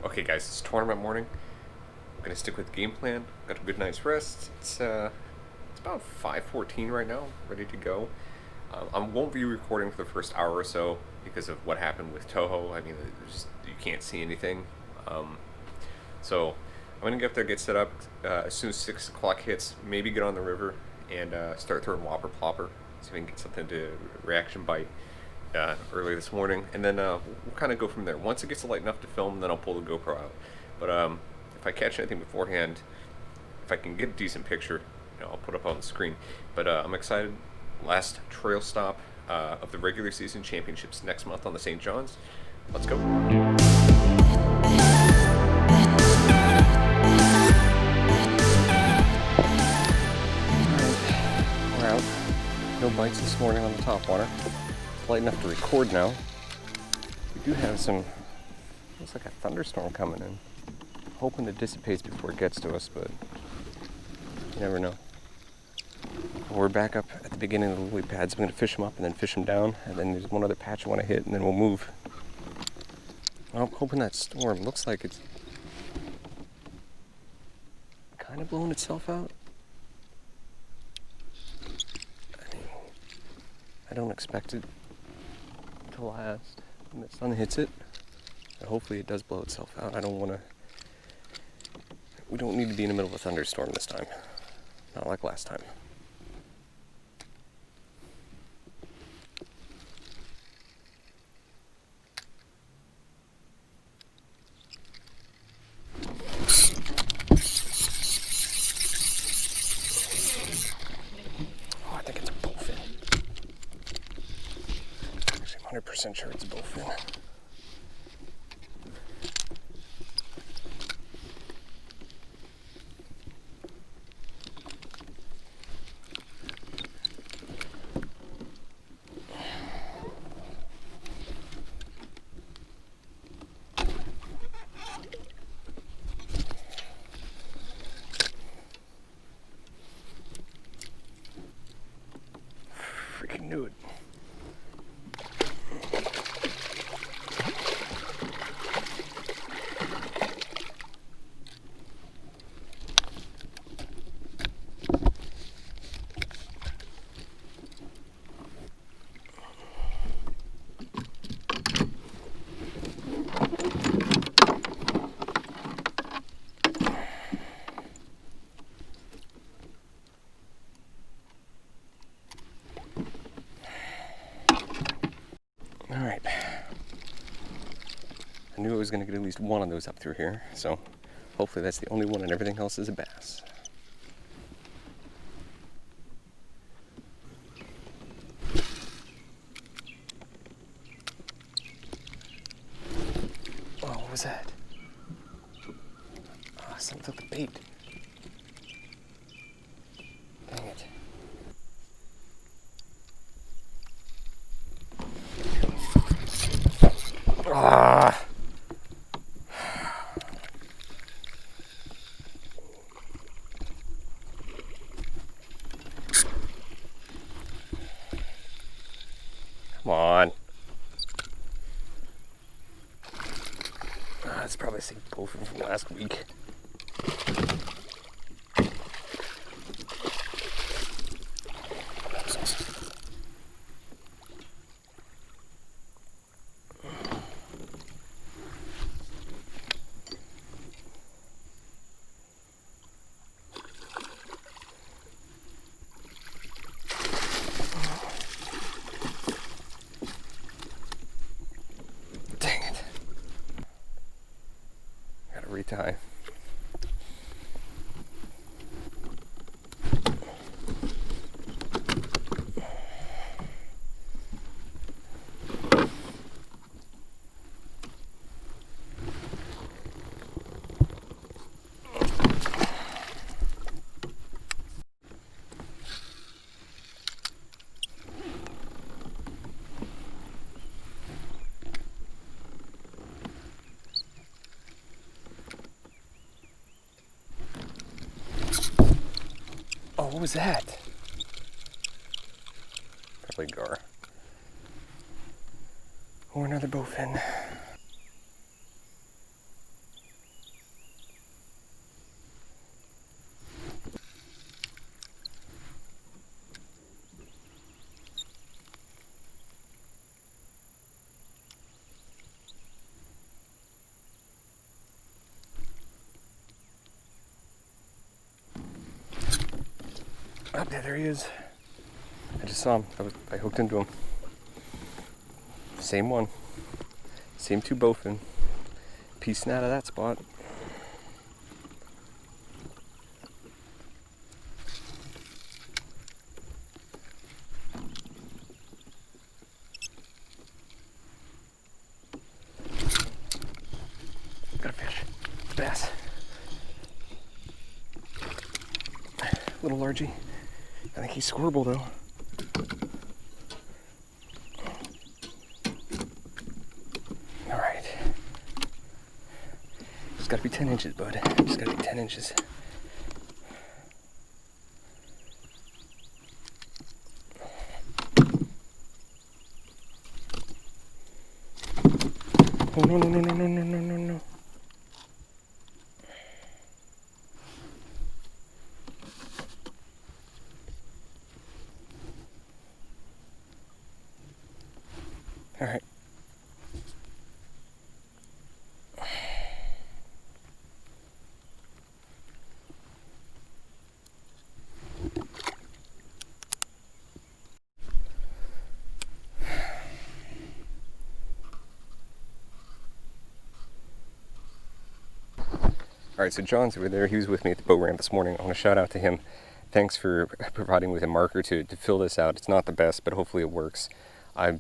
Okay, guys, it's tournament morning. I'm gonna stick with the game plan. Got a good night's rest. It's about 5:14 right now, ready to go. I won't be recording for the first hour or so because of what happened with Toho. I mean, you can't see anything. Um, so I'm gonna get up there, get set up as soon as 6 o'clock hits. Maybe get on the river and start throwing whopper plopper. See if we can get something to reaction bite early this morning, and then we'll kind of go from there. Once it gets light enough to film, then I'll pull the GoPro out. But if I catch anything beforehand, if I can get a decent picture, I'll put up on the screen. But I'm excited. Last trail stop of the regular season championships next month on the St. John's. Let's go. We're out. No bites this morning on the top water. It's light enough to record now. We do have some, looks like a thunderstorm coming in. Hoping it dissipates before it gets to us, but you never know. We're back up at the beginning of the lily pads. I'm going to fish them up and then fish them down, and then there's one other patch I want to hit, and then we'll move. Well, I'm hoping that storm looks like it's kind of blowing itself out. I mean, I don't expect it to last when the sun hits it, but hopefully it does blow itself out. We don't need to be in the middle of a thunderstorm this time. Not like last time. Oh, I think it's a bullfin. Actually, I'm 100% sure it's a bullfin. Freaking knew it. All right. I knew I was going to get at least one of those up through here, so hopefully that's the only one and everything else is a bass. Oh, what was that? Oh, something took the bait. Dang it. Ah! Come on. That's probably a same bullfin from last week. Dang it. Gotta retie. Oh, what was that? Probably gar. Or another bowfin. Oh, there he is. I just saw him. I hooked into him. Same one. Same two bowfin. Piecing out of that spot. Got a fish. Bass. Little largy. I think he's squirrable though. Alright. It's gotta be 10 inches, bud. It's gotta be 10 inches. Oh no no no no no no no no no. Alright. Alright, so John's over there. He was with me at the boat ramp this morning. I want to shout out to him. Thanks for providing me with a marker to fill this out. It's not the best, but hopefully it works. I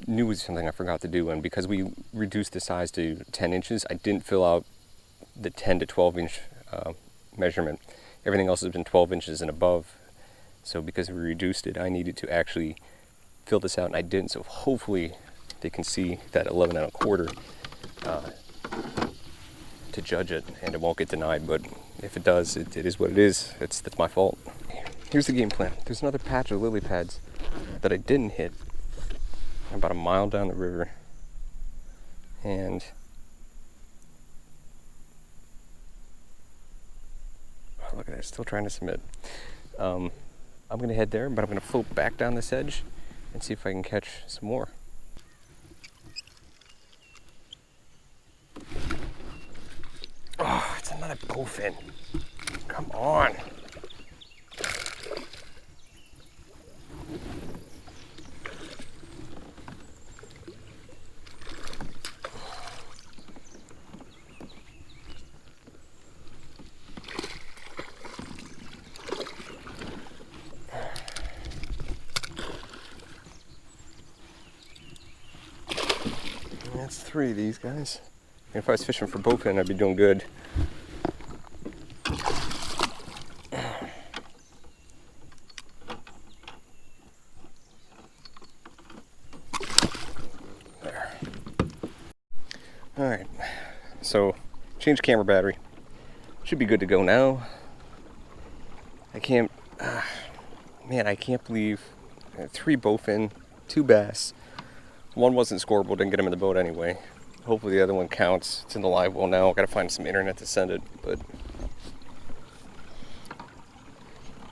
knew it was something I forgot to do, and because we reduced the size to 10 inches, I didn't fill out the 10 to 12 inch measurement. Everything else has been 12 inches and above. So because we reduced it, I needed to actually fill this out, and I didn't. So hopefully they can see that 11 1/4 to judge it, and it won't get denied. But if it does, it is what it is. That's my fault. Here's the game plan. There's another patch of lily pads that I didn't hit about a mile down the river, and oh, look at that, still trying to submit. I'm gonna head there, but I'm gonna float back down this edge and see if I can catch some more. Oh, it's another bowfin. Come on. That's 3 of these guys. If I was fishing for bowfin, I'd be doing good. There. Alright, so change camera battery. Should be good to go now. I can't, man, I can't believe 3 bowfin, 2 bass. One wasn't scoreable, didn't get him in the boat anyway. Hopefully the other one counts. It's in the live well now. Gotta find some internet to send it, but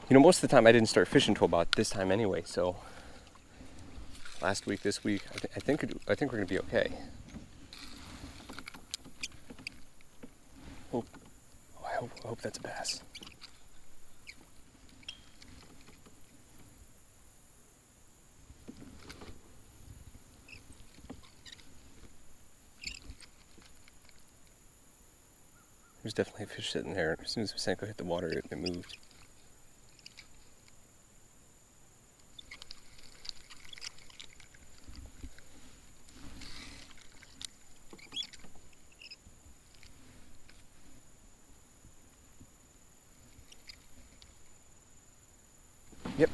you know, most of the time I didn't start fishing till about this time anyway. So last week, this week, I think we're gonna be okay. I hope that's a bass. There's definitely a fish sitting there. As soon as Senko hit the water, it moved. Yep.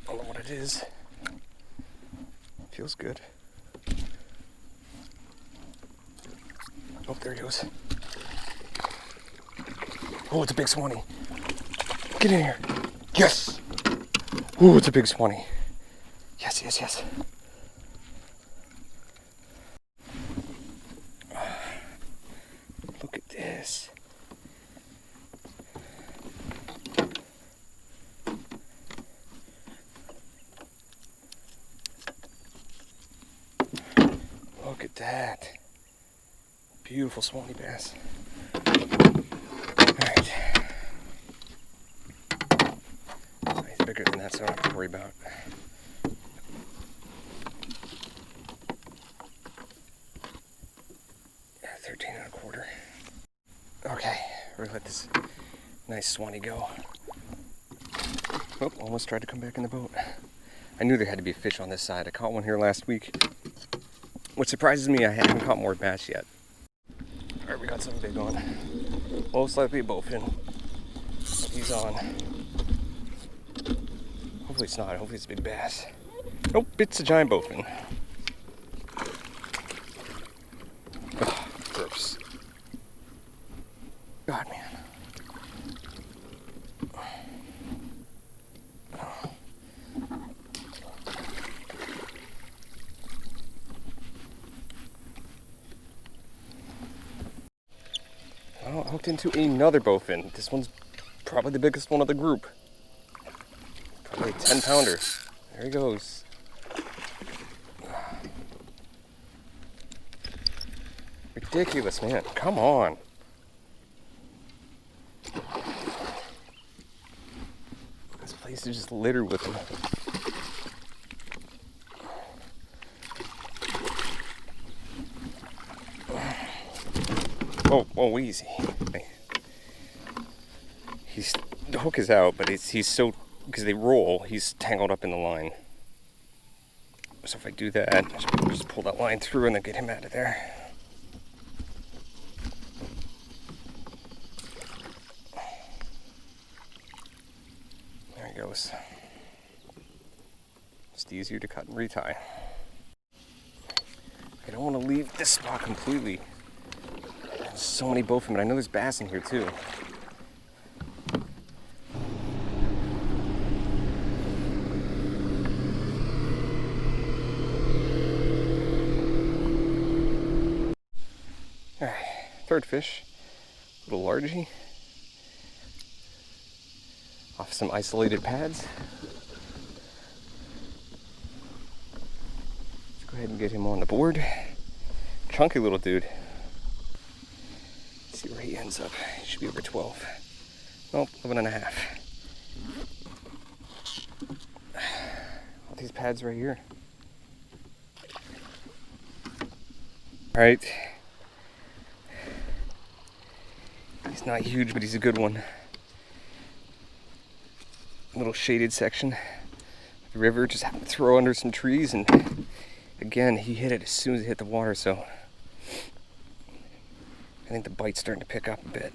I don't know what it is. Feels good. Oh, there he goes. Oh, it's a big Suwannee. Get in here. Yes! Oh, it's a big Suwannee. Yes, yes, yes. Look at this. Look at that. Beautiful Suwannee bass. Alright. He's bigger than that, so I don't have to worry about. Yeah, 13 1/4. Okay, we're gonna let this nice Suwannee go. Oh, almost tried to come back in the boat. I knew there had to be a fish on this side. I caught one here last week. What surprises me, I haven't caught more bass yet. Alright, we got something big on. Most likely a bowfin. He's on. Hopefully it's not. Hopefully it's a big bass. Nope, it's a giant bowfin. Ugh, gross. God, man. Oh, hooked into another bowfin. This one's probably the biggest one of the group. Probably a 10-pounder. There he goes. Ridiculous, man. Come on. This place is just littered with them. Oh, easy. The hook is out, but he's so, because they roll, he's tangled up in the line. So if I do that, just pull that line through and then get him out of there. There he goes. Just easier to cut and retie. I don't want to leave this spot completely. There's so many bowfin, but I know there's bass in here too. Alright, third fish, a little largy, off some isolated pads. Let's go ahead and get him on the board. Chunky little dude. Let's see where he ends up. He should be over 12. Nope, 11.5. All these pads right here. Alright. He's not huge, but he's a good one. A little shaded section of the river, just happened to throw under some trees, and again, he hit it as soon as it hit the water, so I think the bite's starting to pick up a bit.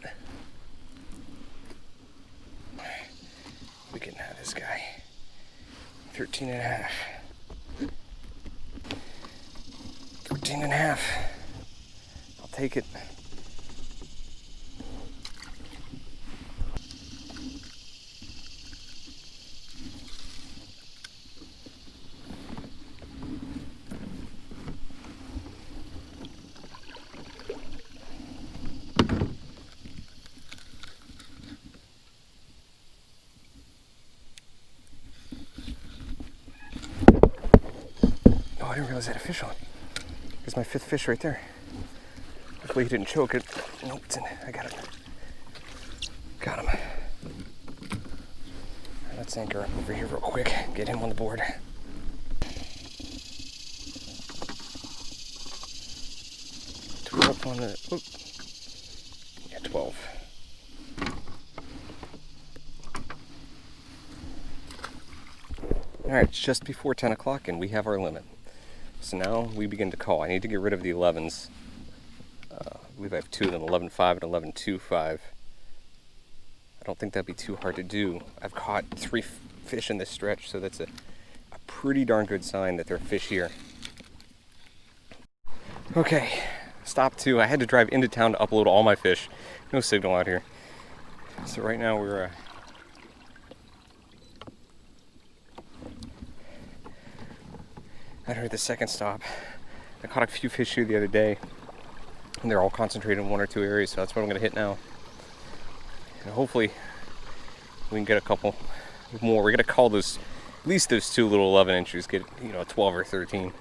We can have this guy. 13.5. 13.5. I'll take it. I didn't realize I had a fish on. There's my 5th fish right there. Hopefully he didn't choke it. Nope, it's in. I got it. Got him. Let's anchor up over here real quick. Get him on the board. On the, oop. Yeah, 12. Alright, it's just before 10 o'clock and we have our limit. So now we begin to call. I need to get rid of the 11s. I believe I have 2 of them, 11.5 and 11.25. I don't think that'd be too hard to do. I've caught 3 fish in this stretch, so that's a pretty darn good sign that there are fish here. Okay, stop 2. I had to drive into town to upload all my fish. No signal out here. So right now we're I heard the second stop. I caught a few fish here the other day, and they're all concentrated in 1 or 2 areas, so that's what I'm going to hit now. And hopefully we can get a couple more. We're going to call those, at least those 2 little 11 inches, get, 12 or 13.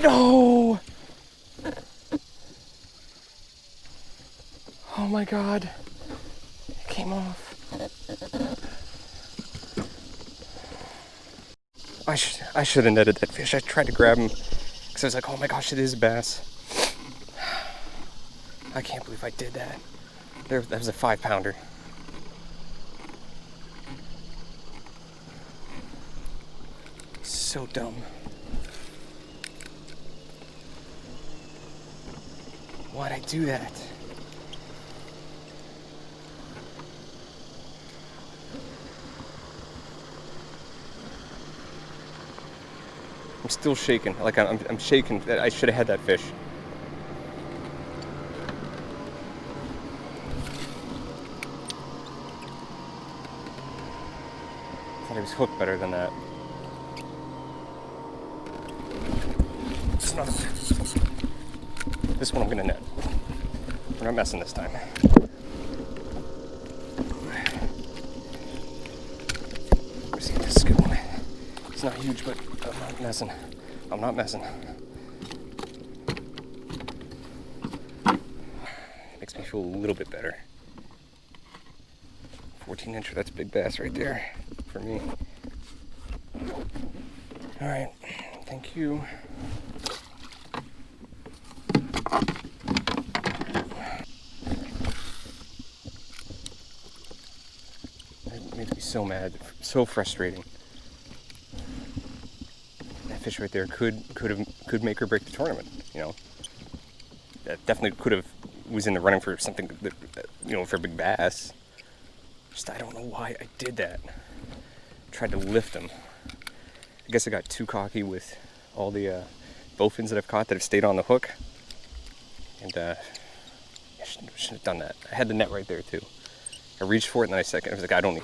No! Oh my god. It came off. I should have netted that fish. I tried to grab him because I was like, oh my gosh, it is a bass. I can't believe I did that. That was a 5-pounder. So dumb. Why'd I do that? I'm still shaking. Like I'm shaking. I should have had that fish. I thought he was hooked better than that. It's another one. This one I'm gonna net. We're not messing this time. Let's see, this is a good one. It's not huge, but I'm not messing. I'm not messing. Makes me feel a little bit better. 14-incher, that's a big bass right there for me. All right, thank you. That made me so mad, so frustrating. That fish right there could make or break the tournament. You know, that definitely was in the running for something that, you know, for a big bass. Just I don't know why I did that. Tried to lift him. I guess I got too cocky with all the bowfins that I've caught that have stayed on the hook. And I shouldn't have done that. I had the net right there too. I reached for it and then I was like, I don't need.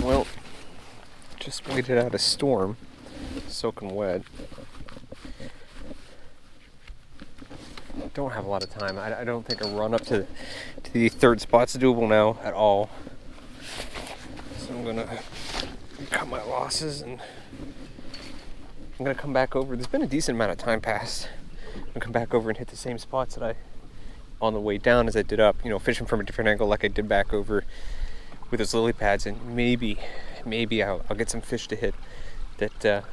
Well, just waited out a storm, soaking wet. Don't have a lot of time. I don't think a run up to the third spot's doable now at all. So I'm gonna cut my losses and I'm gonna come back over. There's been a decent amount of time passed. I'm gonna come back over and hit the same spots that I on the way down as I did up. You know, fishing from a different angle like I did back over with those lily pads, and maybe I'll get some fish to hit that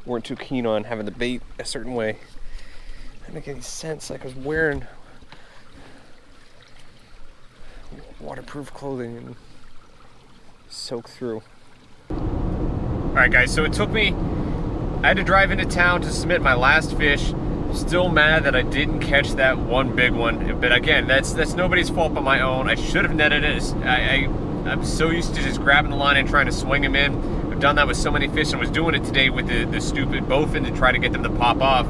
weren't too keen on having the bait a certain way. Didn't make any sense. Like I was wearing waterproof clothing and soaked through. Alright guys, so it took me, I had to drive into town to submit my last fish. Still mad that I didn't catch that one big one, but again, that's nobody's fault but my own. I should have netted it. I'm so used to just grabbing the line and trying to swing them in. I've done that with so many fish and was doing it today with the stupid bowfin to try to get them to pop off.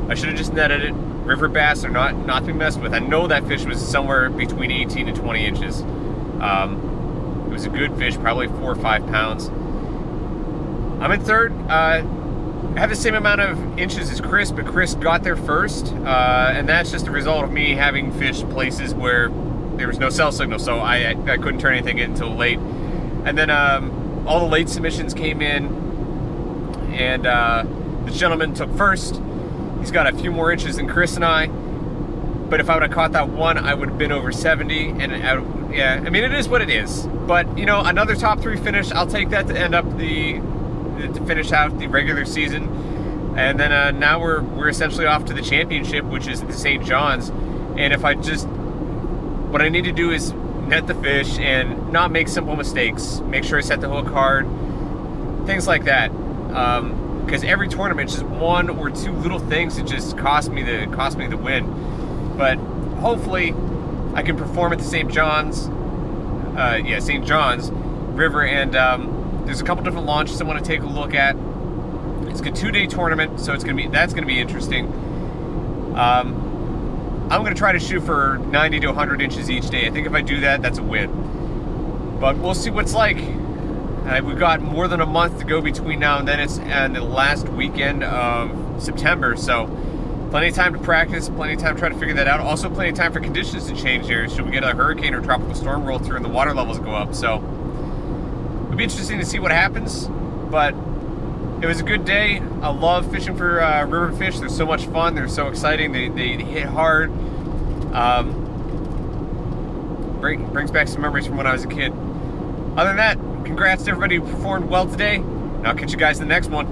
I should have just netted it. River bass are not to be messed with. I know that fish was somewhere between 18 and 20 inches. It was a good fish, probably 4 or 5 pounds. I'm in third. I have the same amount of inches as Chris, but Chris got there first. And that's just a result of me having fished places where there was no cell signal, so I couldn't turn anything in until late. And then all the late submissions came in, and this gentleman took first. He's got a few more inches than Chris and I, but if I would have caught that one, I would have been over 70, and yeah, I mean, it is what it is. But, you know, another top 3 finish, I'll take that to end up to finish out the regular season. And then now we're essentially off to the championship, which is the St. John's. And if I just, what I need to do is net the fish and not make simple mistakes. Make sure I set the hook hard, things like that. Because every tournament, just one or two little things that just cost me the win. But hopefully, I can perform at the St. John's, St. John's River, and there's a couple different launches I want to take a look at. It's a 2-day tournament, so that's gonna be interesting. I'm gonna try to shoot for 90 to 100 inches each day. I think if I do that, that's a win. But we'll see what's like. We've got more than a month to go between now and then. It's the last weekend of September, so Plenty of time to practice, plenty of time to try to figure that out. Also plenty of time for conditions to change here. Should we get a hurricane or tropical storm roll through and the water levels go up? So it'll be interesting to see what happens, but it was a good day. I love fishing for river fish. They're so much fun. They're so exciting. They hit hard. Brings back some memories from when I was a kid. Other than that, congrats to everybody who performed well today, and I'll catch you guys in the next one.